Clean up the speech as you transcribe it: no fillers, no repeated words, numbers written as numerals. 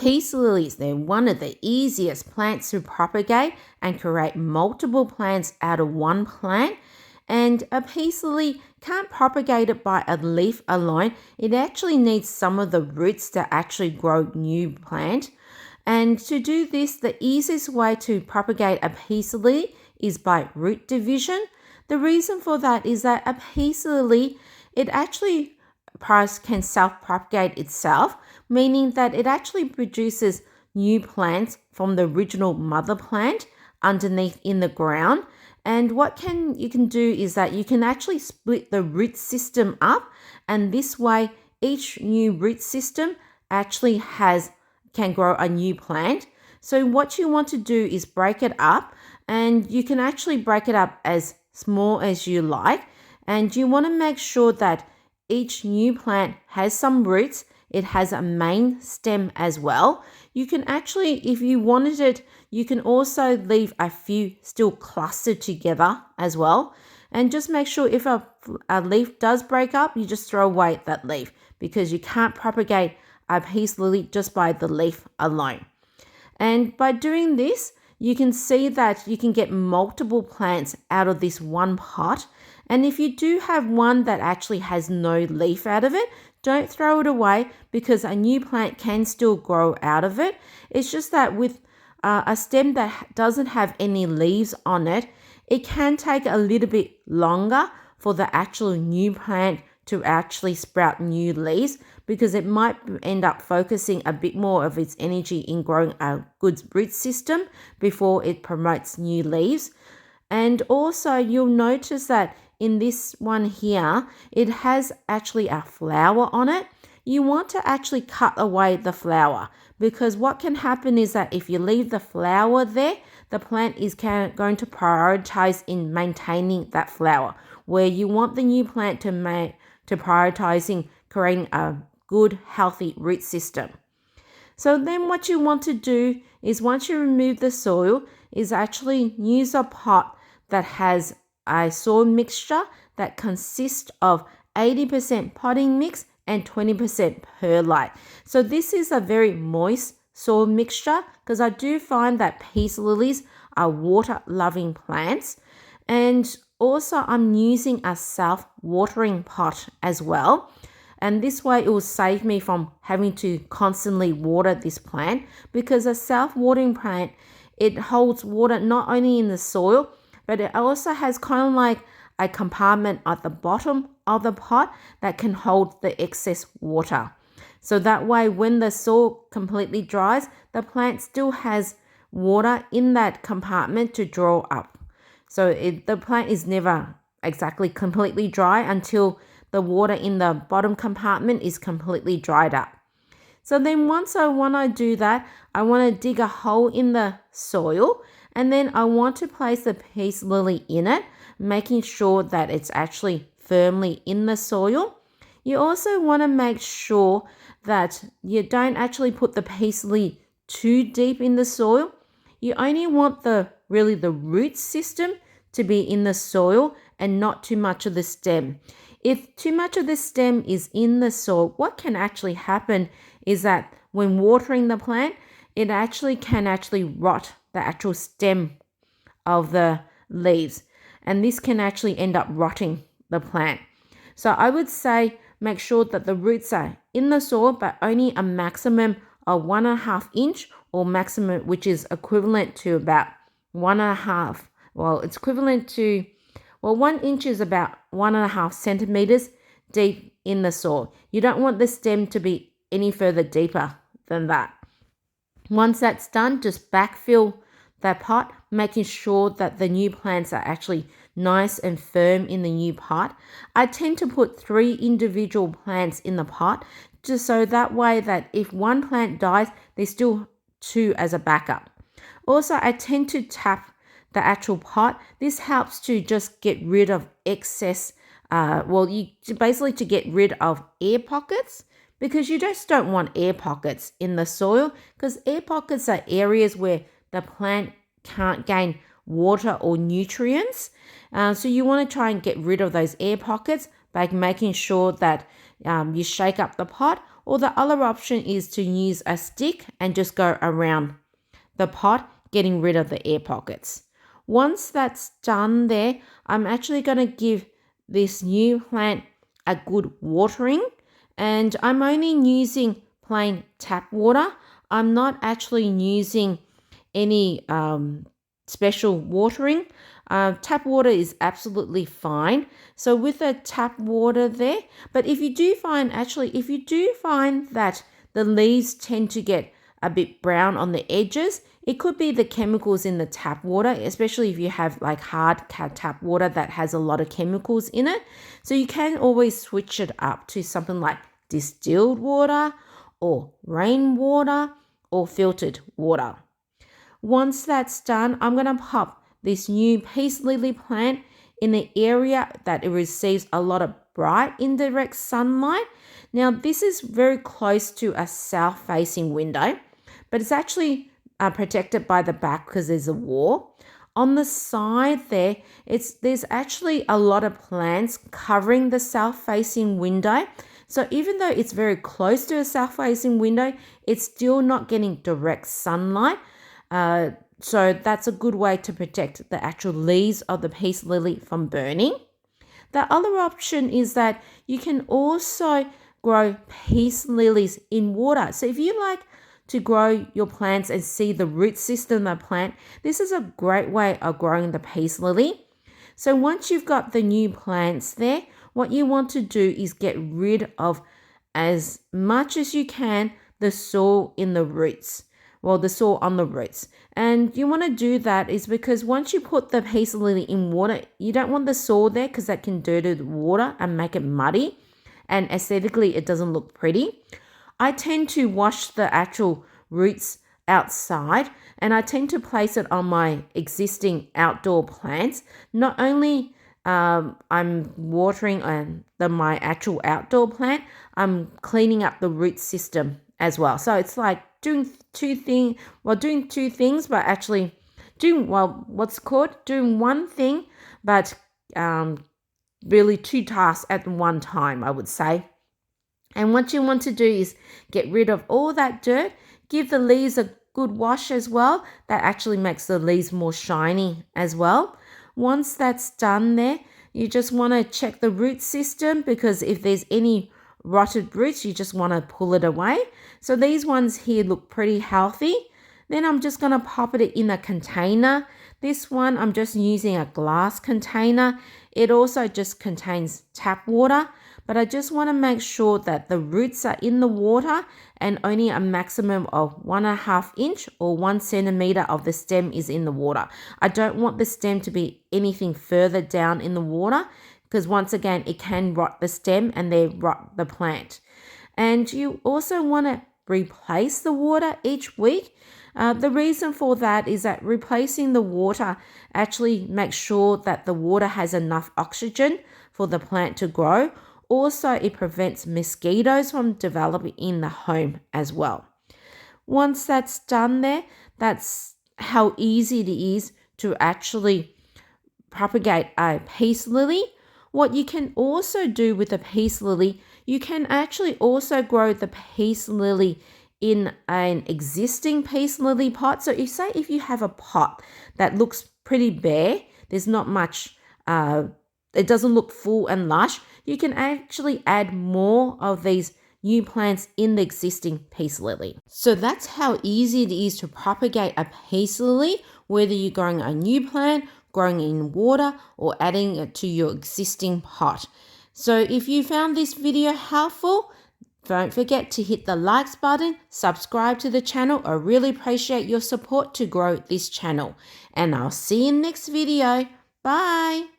Peace lilies, they're one of the easiest plants to propagate and create multiple plants out of one plant. And a peace lily can't propagate it by a leaf alone. It actually needs some of the roots to actually grow new plant. And to do this, the easiest way to propagate a peace lily is by root division. The reason for that is that a peace lily, it actually can self-propagate itself, meaning that it actually produces new plants from the original mother plant underneath in the ground. And what you can do is that you can actually split the root system up, and this way each new root system actually can grow a new plant. So what you want to do is break it up, and you can actually break it up as small as you like, and you want to make sure that each new plant has some roots. It has a main stem as well. You can actually, if you wanted it, you can also leave a few still clustered together as well. And just make sure if a leaf does break up, you just throw away that leaf, because you can't propagate a peace lily just by the leaf alone. And by doing this, you can see that you can get multiple plants out of this one pot. And if you do have one that actually has no leaf out of it, don't throw it away, because a new plant can still grow out of it. It's just that with a stem that doesn't have any leaves on it, it can take a little bit longer for the actual new plant to actually sprout new leaves, because it might end up focusing a bit more of its energy in growing a good root system before it promotes new leaves. And also you'll notice that in this one here, it has actually a flower on it. You want to actually cut away the flower, because what can happen is that if you leave the flower there, the plant is going to prioritize in maintaining that flower, where you want the new plant to prioritize in creating a good, healthy root system. So then what you want to do is, once you remove the soil, is actually use a pot that has a soil mixture that consists of 80% potting mix and 20% perlite. So this is a very moist soil mixture, because I do find that peace lilies are water-loving plants. And also I'm using a self-watering pot as well. And this way it will save me from having to constantly water this plant, because a self-watering plant, it holds water not only in the soil, but it also has kind of like a compartment at the bottom of the pot that can hold the excess water. So that way when the soil completely dries, the plant still has water in that compartment to draw up. So the plant is never exactly completely dry until the water in the bottom compartment is completely dried up. So then when I do that, I want to dig a hole in the soil, and then I want to place the peace lily in it, making sure that it's actually firmly in the soil. You also want to make sure that you don't actually put the peace lily too deep in the soil. You only want the root system to be in the soil and not too much of the stem. If too much of the stem is in the soil, what can actually happen is that when watering the plant, it can rot the actual stem of the leaves, and this can actually end up rotting the plant. So I would say make sure that the roots are in the soil, but only a maximum of 1.5 inch, or maximum, which is equivalent to about 1.5. Well, it's equivalent to, 1 inch is about 1.5 centimeters deep in the soil. You don't want the stem to be any further deeper than that. Once that's done, just backfill that pot, making sure that the new plants are actually nice and firm in the new pot. I tend to put 3 individual plants in the pot, just so that way that if one plant dies, there's still 2 as a backup. Also, I tend to tap the actual pot. This helps to just get rid of excess, to get rid of air pockets, because you just don't want air pockets in the soil, because air pockets are areas where the plant can't gain water or nutrients. So you want to try and get rid of those air pockets by making sure that you shake up the pot. or the other option is to use a stick and just go around the pot, getting rid of the air pockets. Once that's done there, I'm actually going to give this new plant a good watering, and I'm only using plain tap water. I'm not actually using any special watering. Tap water is absolutely fine. So with the tap water there, but if you do find that the leaves tend to get a bit brown on the edges, it could be the chemicals in the tap water, especially if you have like hard tap water that has a lot of chemicals in it. So you can always switch it up to something like distilled water or rainwater or filtered water. Once that's done, I'm going to pop this new Peace Lily plant in the area that it receives a lot of bright indirect sunlight. Now, this is very close to a south-facing window, but it's actually protected by the back because there's a wall. On the side there's actually a lot of plants covering the south-facing window. So even though it's very close to a south-facing window, it's still not getting direct sunlight. So that's a good way to protect the actual leaves of the peace lily from burning. The other option is that you can also grow peace lilies in water. So if you like to grow your plants and see the root system of the plant, this is a great way of growing the peace lily. So once you've got the new plants there, what you want to do is get rid of as much as you can the soil in the roots. Well, the soil on the roots. And you want to do that is because once you put the peace lily in water, you don't want the soil there because that can dirty the water and make it muddy. And aesthetically, it doesn't look pretty. I tend to wash the actual roots outside, and I tend to place it on my existing outdoor plants. Not only I'm watering my actual outdoor plant, I'm cleaning up the root system as well. So it's like doing two things, but actually doing one thing, but really two tasks at one time, I would say. And what you want to do is get rid of all that dirt, give the leaves a good wash as well. That actually makes the leaves more shiny as well. Once that's done there, you just want to check the root system, because if there's any rotted roots, you just want to pull it away. So these ones here look pretty healthy. Then I'm just going to pop it in a container. This one, I'm just using a glass container. It also just contains tap water, but I just want to make sure that the roots are in the water and only a maximum of 1.5 inch or 1 centimeter of the stem is in the water. I don't want the stem to be anything further down in the water, because once again, it can rot the stem and then rot the plant. And you also want to replace the water each week. The reason for that is that replacing the water actually makes sure that the water has enough oxygen for the plant to grow. Also, it prevents mosquitoes from developing in the home as well. Once that's done there, that's how easy it is to actually propagate a peace lily. What you can also do with a peace lily, you can actually also grow the peace lily in an existing peace lily pot. So if you have a pot that looks pretty bare, there's not much, it doesn't look full and lush, you can actually add more of these new plants in the existing peace lily. So that's how easy it is to propagate a peace lily, whether you're growing a new plant, growing it in water, or adding it to your existing pot. So if you found this video helpful, don't forget to hit the likes button, subscribe to the channel. I really appreciate your support to grow this channel. And I'll see you in the next video. Bye.